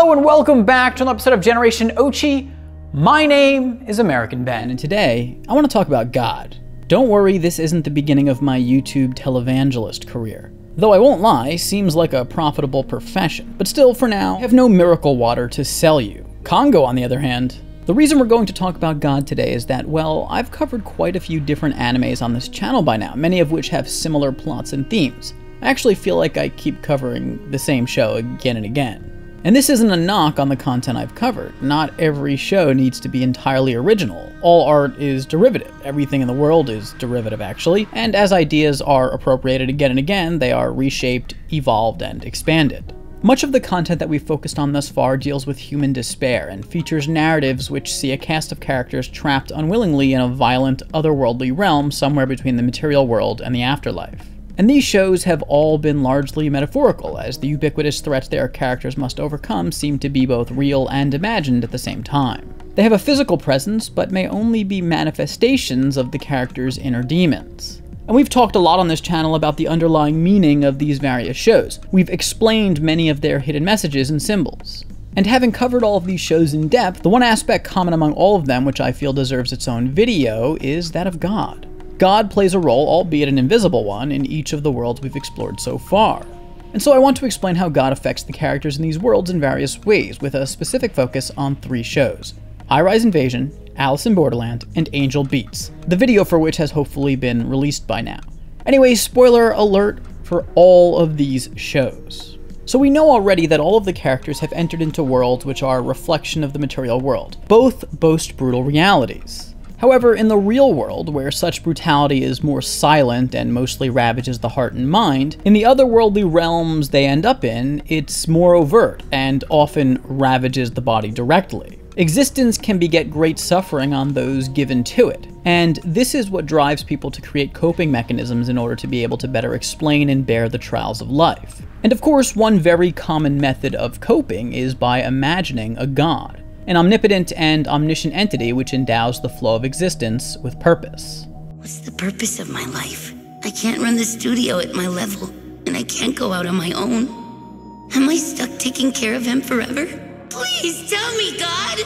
Hello and welcome back to another episode of Generation Ochi. My name is American Ben, and today I want to talk about God. Don't worry, this isn't the beginning of my YouTube televangelist career. Though I won't lie, seems like a profitable profession. But still, for now, I have no miracle water to sell you. Congo, on the other hand. The reason we're going to talk about God today is that, well, I've covered quite a few different animes on this channel by now, many of which have similar plots and themes. I actually feel like I keep covering the same show again and again. And this isn't a knock on the content I've covered. Not every show needs to be entirely original. All art is derivative. Everything in the world is derivative, actually. And as ideas are appropriated again and again, they are reshaped, evolved, and expanded. Much of the content that we've focused on thus far deals with human despair and features narratives which see a cast of characters trapped unwillingly in a violent, otherworldly realm somewhere between the material world and the afterlife. And these shows have all been largely metaphorical, as the ubiquitous threats their characters must overcome seem to be both real and imagined at the same time. They have a physical presence, but may only be manifestations of the characters' inner demons. And we've talked a lot on this channel about the underlying meaning of these various shows. We've explained many of their hidden messages and symbols. And having covered all of these shows in depth, the one aspect common among all of them which I feel deserves its own video is that of God. God plays a role, albeit an invisible one, in each of the worlds we've explored so far. And so I want to explain how God affects the characters in these worlds in various ways, with a specific focus on 3 shows: High Rise Invasion, Alice in Borderland, and Angel Beats, the video for which has hopefully been released by now. Anyway, spoiler alert for all of these shows. So we know already that all of the characters have entered into worlds which are a reflection of the material world. Both boast brutal realities. However, in the real world, where such brutality is more silent and mostly ravages the heart and mind, in the otherworldly realms they end up in, it's more overt and often ravages the body directly. Existence can beget great suffering on those given to it, and this is what drives people to create coping mechanisms in order to be able to better explain and bear the trials of life. And of course, one very common method of coping is by imagining a god, an omnipotent and omniscient entity which endows the flow of existence with purpose. What's the purpose of my life? I can't run the studio at my level, and I can't go out on my own. Am I stuck taking care of him forever? Please tell me, God!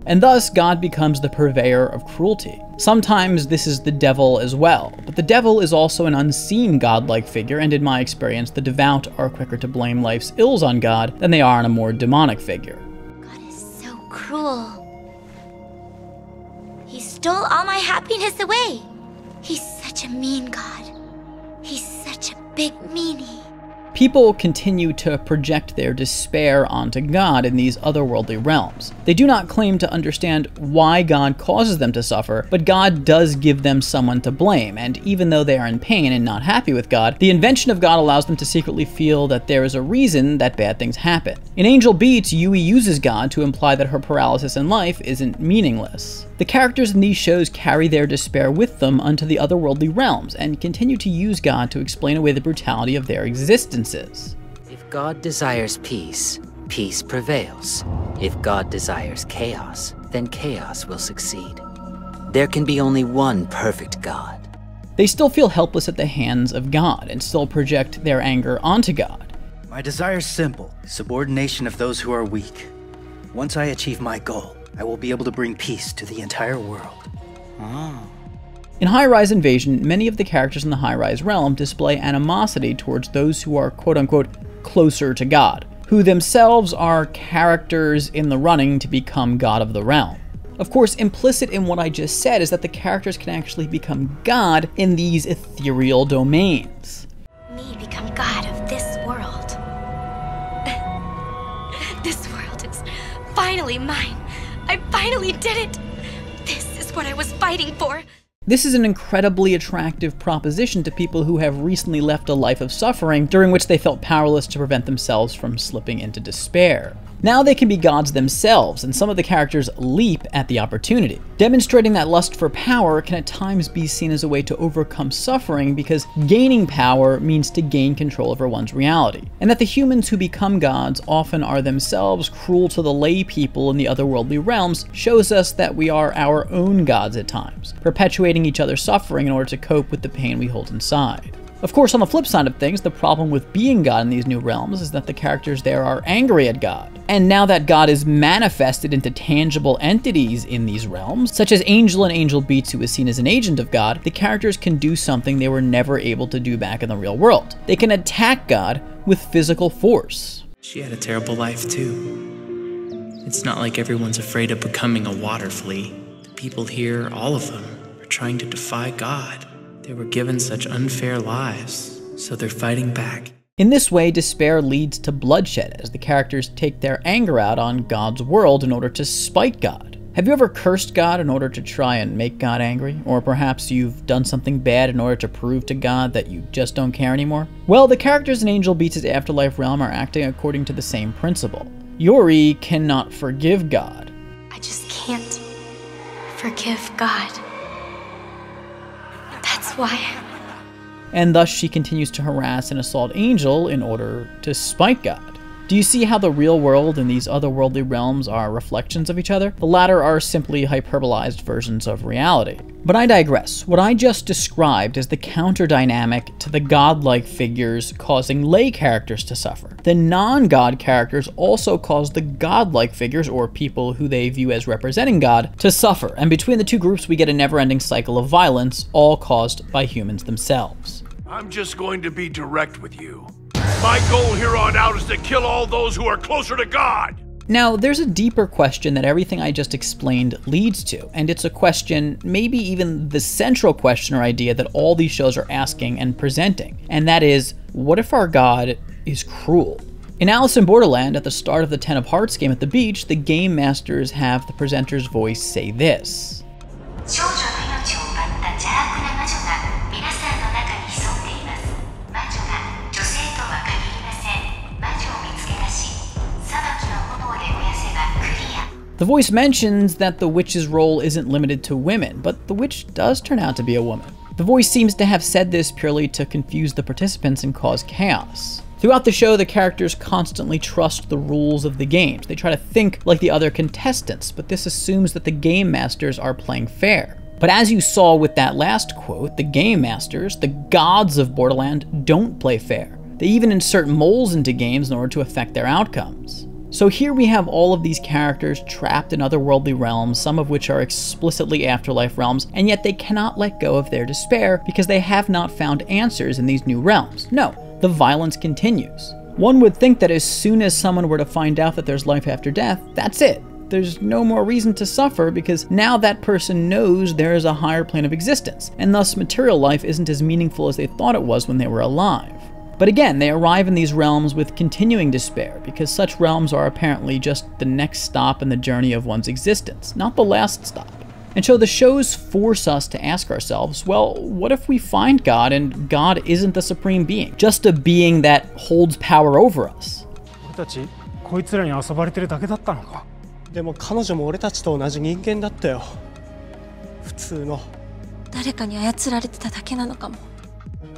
And thus, God becomes the purveyor of cruelty. Sometimes this is the devil as well, but the devil is also an unseen godlike figure, and in my experience, the devout are quicker to blame life's ills on God than they are on a more demonic figure. Cruel. He stole all my happiness away. He's such a mean God. He's such a big meanie. People continue to project their despair onto God in these otherworldly realms. They do not claim to understand why God causes them to suffer, but God does give them someone to blame, and even though they are in pain and not happy with God, the invention of God allows them to secretly feel that there is a reason that bad things happen. In Angel Beats, Yui uses God to imply that her paralysis in life isn't meaningless. The characters in these shows carry their despair with them unto the otherworldly realms, and continue to use God to explain away the brutality of their existences. If God desires peace, peace prevails. If God desires chaos, then chaos will succeed. There can be only one perfect God. They still feel helpless at the hands of God, and still project their anger onto God. My desire is simple: subordination of those who are weak. Once I achieve my goal, I will be able to bring peace to the entire world. In High Rise Invasion, many of the characters in the High Rise realm display animosity towards those who are quote-unquote closer to God, who themselves are characters in the running to become God of the realm. Of course, implicit in what I just said is that the characters can actually become God in these ethereal domains. Me become God of this world. This world is finally mine. I finally did it! This is what I was fighting for! This is an incredibly attractive proposition to people who have recently left a life of suffering during which they felt powerless to prevent themselves from slipping into despair. Now they can be gods themselves, and some of the characters leap at the opportunity. Demonstrating that lust for power can at times be seen as a way to overcome suffering, because gaining power means to gain control over one's reality, and that the humans who become gods often are themselves cruel to the lay people in the otherworldly realms shows us that we are our own gods at times, perpetuating each other's suffering in order to cope with the pain we hold inside. Of course, on the flip side of things, the problem with being God in these new realms is that the characters there are angry at God. And now that God is manifested into tangible entities in these realms, such as Angel and Angel Beats, who is seen as an agent of God, the characters can do something they were never able to do back in the real world. They can attack God with physical force. She had a terrible life too. It's not like everyone's afraid of becoming a water flea. The people here, all of them, are trying to defy God. They were given such unfair lives, so they're fighting back. In this way, despair leads to bloodshed as the characters take their anger out on God's world in order to spite God. Have you ever cursed God in order to try and make God angry? Or perhaps you've done something bad in order to prove to God that you just don't care anymore? Well, the characters in Angel Beats' Afterlife realm are acting according to the same principle. Yuri cannot forgive God. I just can't forgive God. That's why. And thus she continues to harass and assault Angel in order to spite God. Do you see how the real world and these otherworldly realms are reflections of each other? The latter are simply hyperbolized versions of reality. But I digress. What I just described is the counter dynamic to the godlike figures causing lay characters to suffer. The non-god characters also cause the godlike figures, or people who they view as representing God, to suffer. And between the two groups we get a never-ending cycle of violence, all caused by humans themselves. I'm just going to be direct with you. My goal here on out is to kill all those who are closer to God. Now, there's a deeper question that everything I just explained leads to, and it's a question, maybe even the central question or idea that all these shows are asking and presenting, and that is, what if our God is cruel? In Alice in Borderland, at the start of the Ten of Hearts game at the beach, the game masters have the presenter's voice say this. The voice mentions that the witch's role isn't limited to women, but the witch does turn out to be a woman. The voice seems to have said this purely to confuse the participants and cause chaos. Throughout the show, the characters constantly trust the rules of the games. They try to think like the other contestants, but this assumes that the game masters are playing fair. But as you saw with that last quote, the game masters, the gods of Borderland, don't play fair. They even insert moles into games in order to affect their outcomes. So here we have all of these characters trapped in otherworldly realms, some of which are explicitly afterlife realms, and yet they cannot let go of their despair because they have not found answers in these new realms. No, the violence continues. One would think that as soon as someone were to find out that there's life after death, that's it. There's no more reason to suffer because now that person knows there is a higher plane of existence, and thus material life isn't as meaningful as they thought it was when they were alive. But again, they arrive in these realms with continuing despair, because such realms are apparently just the next stop in the journey of one's existence, not the last stop. And so the shows force us to ask ourselves, well, what if we find God and God isn't the supreme being, just a being that holds power over us? 俺たちこいつらに遊ばれてるだけだったのか。でも彼女も俺たちと同じ人間だったよ。普通の。誰かに操られてただけなのかも。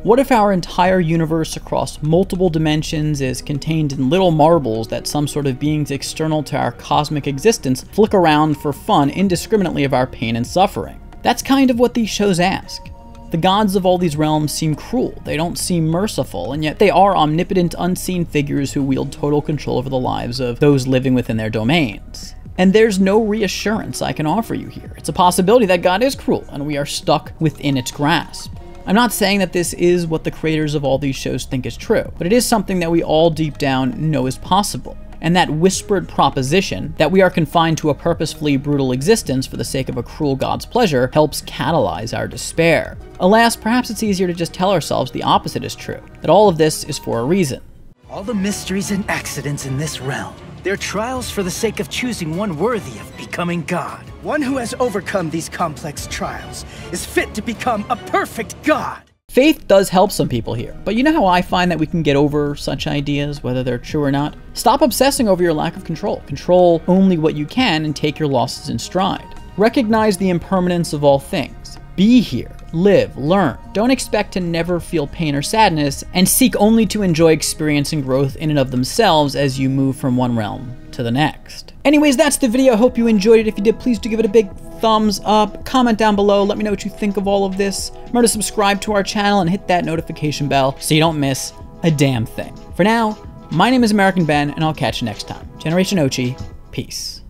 What if our entire universe across multiple dimensions is contained in little marbles that some sort of beings external to our cosmic existence flick around for fun indiscriminately of our pain and suffering? That's kind of what these shows ask. The gods of all these realms seem cruel, they don't seem merciful, and yet they are omnipotent, unseen figures who wield total control over the lives of those living within their domains. And there's no reassurance I can offer you here. It's a possibility that God is cruel, and we are stuck within its grasp. I'm not saying that this is what the creators of all these shows think is true, but it is something that we all deep down know is possible. And that whispered proposition that we are confined to a purposefully brutal existence for the sake of a cruel god's pleasure helps catalyze our despair. Alas, perhaps it's easier to just tell ourselves the opposite is true, that all of this is for a reason. All the mysteries and accidents in this realm, they're trials for the sake of choosing one worthy of becoming God. One who has overcome these complex trials is fit to become a perfect God. Faith does help some people here, but you know how I find that we can get over such ideas, whether they're true or not? Stop obsessing over your lack of control. Control only what you can and take your losses in stride. Recognize the impermanence of all things. Be here, live, learn. Don't expect to never feel pain or sadness, and seek only to enjoy experiencing growth in and of themselves as you move from one realm to the next. Anyways, that's the video. I hope you enjoyed it. If you did, please do give it a big thumbs up. Comment down below. Let me know what you think of all of this. Remember to subscribe to our channel and hit that notification bell so you don't miss a damn thing. For now, my name is American Ben, and I'll catch you next time. Generation Ochi, peace.